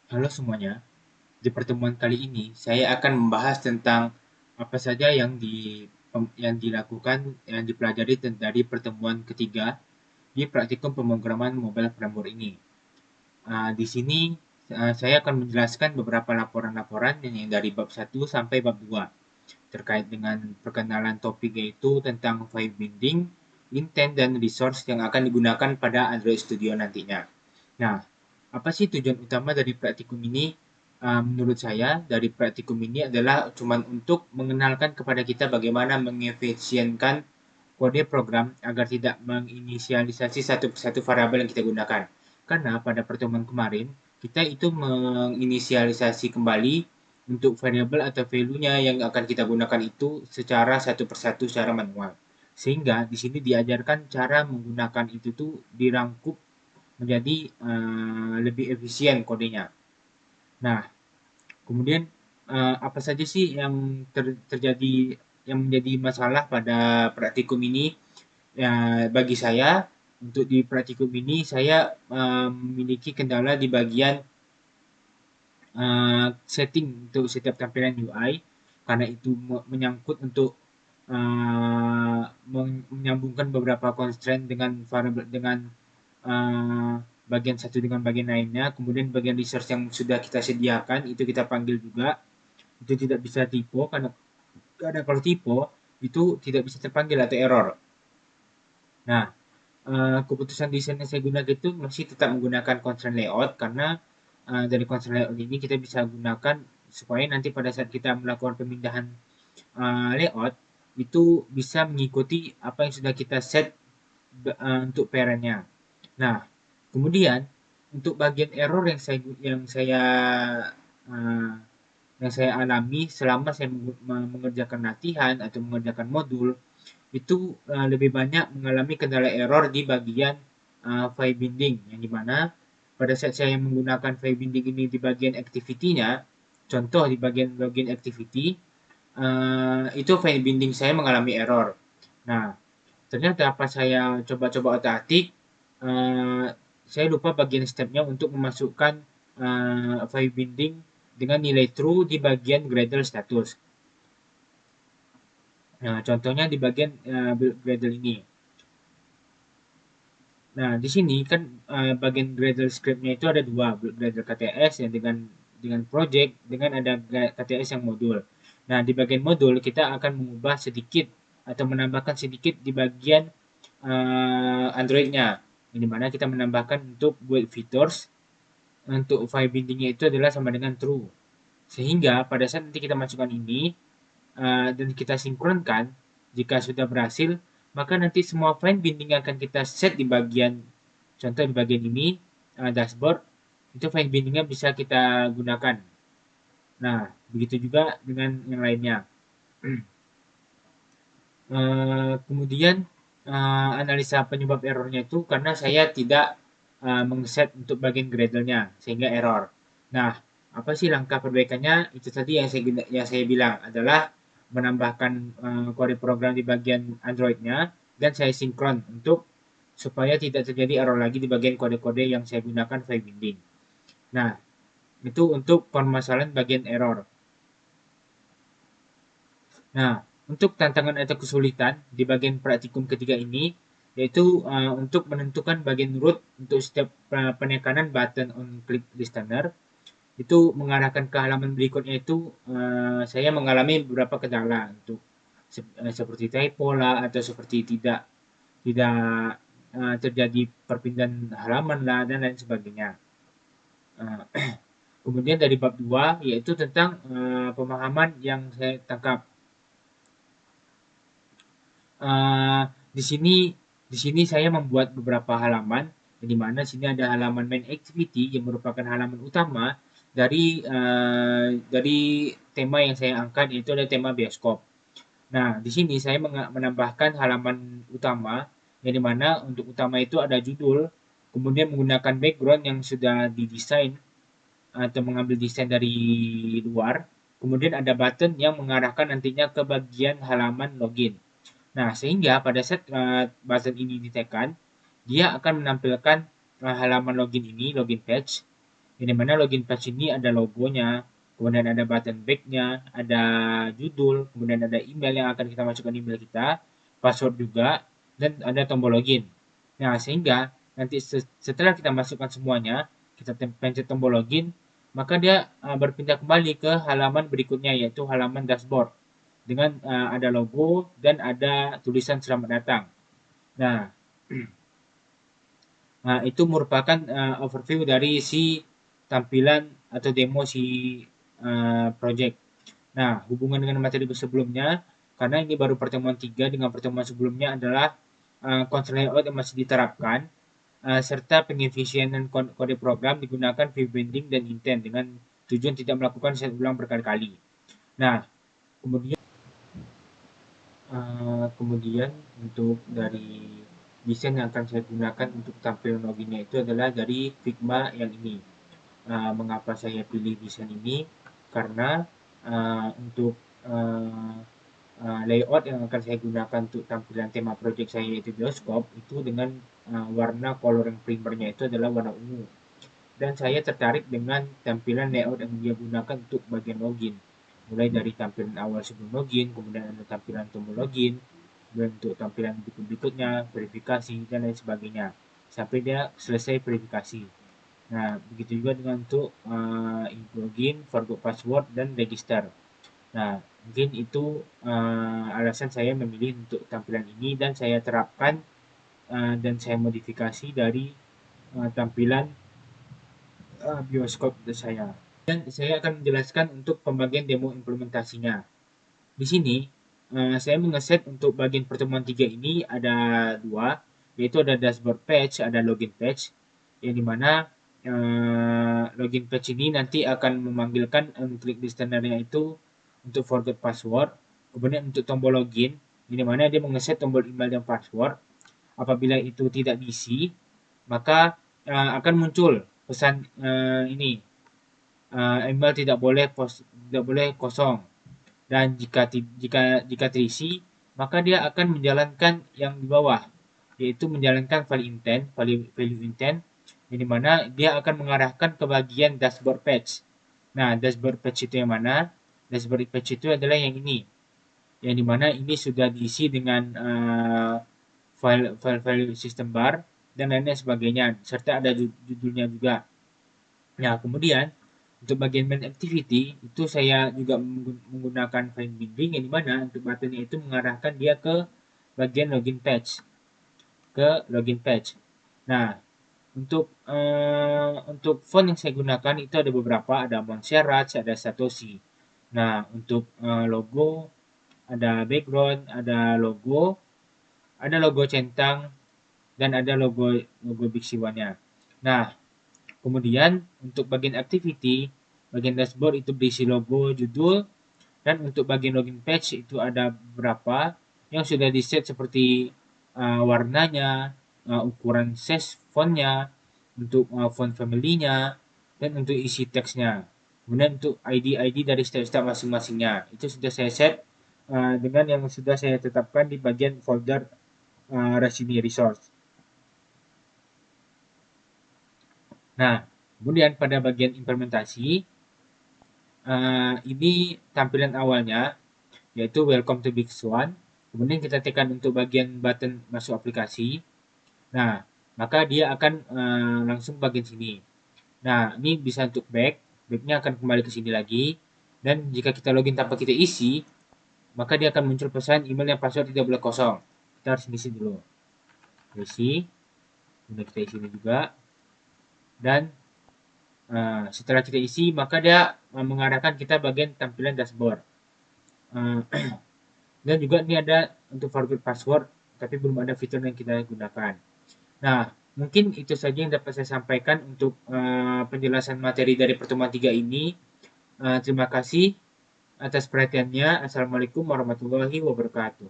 Halo semuanya, di pertemuan kali ini saya akan membahas tentang apa saja yang dilakukan, yang dipelajari dari pertemuan ketiga di praktikum pemrograman mobile framework ini. Di sini saya akan menjelaskan beberapa laporan-laporan yang dari bab 1 sampai bab 2 terkait dengan perkenalan topik yaitu tentang file binding, intent, dan resource yang akan digunakan pada Android Studio nantinya. Nah, apa sih tujuan utama dari praktikum ini? Menurut saya, dari praktikum ini adalah cuman untuk mengenalkan kepada kita bagaimana mengefisienkan kode program agar tidak menginisialisasi satu persatu variabel yang kita gunakan. Karena pada pertemuan kemarin, kita itu menginisialisasi kembali untuk variabel atau value-nya yang akan kita gunakan itu secara satu persatu secara manual. Sehingga di sini diajarkan cara menggunakan itu tuh dirangkup menjadi lebih efisien kodenya. Nah, kemudian apa saja sih yang terjadi yang menjadi masalah pada praktikum ini? Ya, bagi saya untuk di praktikum ini saya memiliki kendala di bagian setting untuk setiap tampilan UI karena itu menyangkut untuk menyambungkan beberapa constraint dengan variable dengan uh, bagian satu dengan bagian lainnya, kemudian bagian resource yang sudah kita sediakan itu kita panggil juga, itu tidak bisa typo karena kalau typo itu tidak bisa terpanggil atau error. Nah, keputusan desain yang saya gunakan itu masih tetap menggunakan constraint layout karena dari constraint layout ini kita bisa gunakan supaya nanti pada saat kita melakukan pemindahan layout itu bisa mengikuti apa yang sudah kita set untuk parentnya. Nah, kemudian untuk bagian error uh, yang saya alami selama saya mengerjakan latihan atau mengerjakan modul itu lebih banyak mengalami kendala error di bagian file binding yang dimana pada saat saya menggunakan file binding ini di bagian activity-nya, contoh di bagian login activity, itu file binding saya mengalami error. Nah, ternyata pas saya coba-coba otak-atik, uh, saya lupa bagian stepnya untuk memasukkan file binding dengan nilai true di bagian Gradle status. Nah, contohnya di bagian Gradle ini. Nah, di sini kan bagian Gradle scriptnya itu ada dua, Gradle KTS yang dengan project, dengan ada KTS yang modul. Nah, di bagian modul kita akan mengubah sedikit atau menambahkan sedikit di bagian Android-nya, yang dimana kita menambahkan untuk build features untuk file bindingnya itu adalah sama dengan true. Sehingga pada saat nanti kita masukkan ini dan kita sinkronkan, jika sudah berhasil, maka nanti semua file binding akan kita set di bagian, contoh di bagian ini, dashboard, itu file bindingnya bisa kita gunakan. Nah, begitu juga dengan yang lainnya. Kemudian analisa penyebab errornya itu karena saya tidak mengset untuk bagian Gradle-nya sehingga error. Nah, apa sih langkah perbaikannya? Itu tadi yang saya bilang adalah menambahkan kode program di bagian Android-nya dan saya sinkron untuk supaya tidak terjadi error lagi di bagian kode-kode yang saya gunakan file binding. Nah, itu untuk permasalahan bagian error. Nah, untuk tantangan atau kesulitan di bagian praktikum ketiga ini, yaitu untuk menentukan bagian root untuk setiap penekanan button on click listener, itu mengarahkan ke halaman berikutnya itu saya mengalami beberapa kendala untuk seperti typo lah atau seperti tidak tidak terjadi perpindahan halaman lah dan lain sebagainya. Uh, Kemudian dari bab 2 yaitu tentang pemahaman yang saya tangkap. Uh, di sini di sini saya membuat beberapa halaman, di mana sini ada halaman main activity yang merupakan halaman utama dari tema yang saya angkat, yaitu ada tema bioskop. Nah, di sini saya menambahkan halaman utama yang dimana untuk utama itu ada judul, kemudian menggunakan background yang sudah didesain atau mengambil desain dari luar, kemudian ada button yang mengarahkan nantinya ke bagian halaman login. Nah, sehingga pada saat button ini ditekan, dia akan menampilkan halaman login ini, login page, Ini mana login page ini ada logonya, kemudian ada button back-nya, ada judul, kemudian ada email yang akan kita masukkan email kita, password juga, dan ada tombol login. Nah, sehingga nanti setelah kita masukkan semuanya, kita pencet tombol login, maka dia berpindah kembali ke halaman berikutnya, yaitu halaman dashboard dengan ada logo dan ada tulisan selamat datang. Nah, itu merupakan overview dari si tampilan atau demo si project. Nah, hubungan dengan materi sebelumnya, karena ini baru pertemuan 3 dengan pertemuan sebelumnya adalah konsep layout yang masih diterapkan, serta pengefisienan kode program digunakan view binding dan intent dengan tujuan tidak melakukan set ulang berkali-kali. Nah, kemudian untuk dari desain yang akan saya gunakan untuk tampilan loginnya itu adalah dari Figma yang ini. Mengapa saya pilih desain ini? Karena untuk layout yang akan saya gunakan untuk tampilan tema project saya yaitu bioskop itu dengan warna coloring primernya itu adalah warna ungu. Dan saya tertarik dengan tampilan layout yang dia gunakan untuk bagian login. Mulai dari tampilan awal sebelum login, kemudian ada tampilan tombol login, dan untuk tampilan berikutnya, verifikasi, dan lain sebagainya. Sampai dia selesai verifikasi. Nah, begitu juga dengan untuk login, forgot password, dan register. Nah, mungkin itu alasan saya memilih untuk tampilan ini dan saya terapkan dan saya modifikasi dari tampilan bioskop saya. Dan saya akan menjelaskan untuk pembagian demo implementasinya. Di sini saya mengeset untuk bagian pertemuan 3 ini ada dua, yaitu ada dashboard page, ada login page, yang dimana login page ini nanti akan memanggilkan klik listenernya itu untuk forget password, kemudian untuk tombol login, di mana dia mengeset tombol email dan password. Apabila itu tidak diisi, maka akan muncul pesan ini email tidak boleh kosong, dan jika terisi maka dia akan menjalankan yang di bawah, yaitu menjalankan value intent, yang dimana dia akan mengarahkan ke bagian dashboard page. Nah, dashboard page itu yang mana? Dashboard page itu adalah yang ini, yang dimana ini sudah diisi dengan file system bar dan lainnya sebagainya, serta ada judulnya juga. Nah, kemudian untuk bagian main activity itu saya juga menggunakan file binding, yang dimana untuk buttonnya itu mengarahkan dia ke bagian login page, Nah, untuk font yang saya gunakan itu ada beberapa, ada Montserrat, ada Satoshi. Nah, untuk logo ada background, ada logo centang, dan ada logo Big Siwan-nya. Nah, kemudian untuk bagian activity, bagian dashboard itu berisi logo, judul, dan untuk bagian login page itu ada beberapa yang sudah di set seperti warnanya, ukuran size fontnya, untuk font family-nya, dan untuk isi teksnya. Kemudian untuk ID dari step-step masing-masingnya itu sudah saya set dengan yang sudah saya tetapkan di bagian folder resume resource. Nah, kemudian pada bagian implementasi, ini tampilan awalnya, yaitu welcome to Big Swan. Kemudian kita tekan untuk bagian button masuk aplikasi. Nah, maka dia akan langsung bagian sini. Nah, ini bisa untuk backnya akan kembali ke sini lagi. Dan jika kita login tanpa kita isi, maka dia akan muncul pesan email yang password tidak boleh kosong. Kita harus isi dulu. Isi, kemudian kita isi ini juga. Dan setelah kita isi, maka dia mengarahkan kita bagian tampilan dashboard. Dan juga ini ada untuk forget password, tapi belum ada fitur yang kita gunakan. Nah, mungkin itu saja yang dapat saya sampaikan untuk penjelasan materi dari pertemuan 3 ini. Terima kasih atas perhatiannya. Assalamualaikum warahmatullahi wabarakatuh.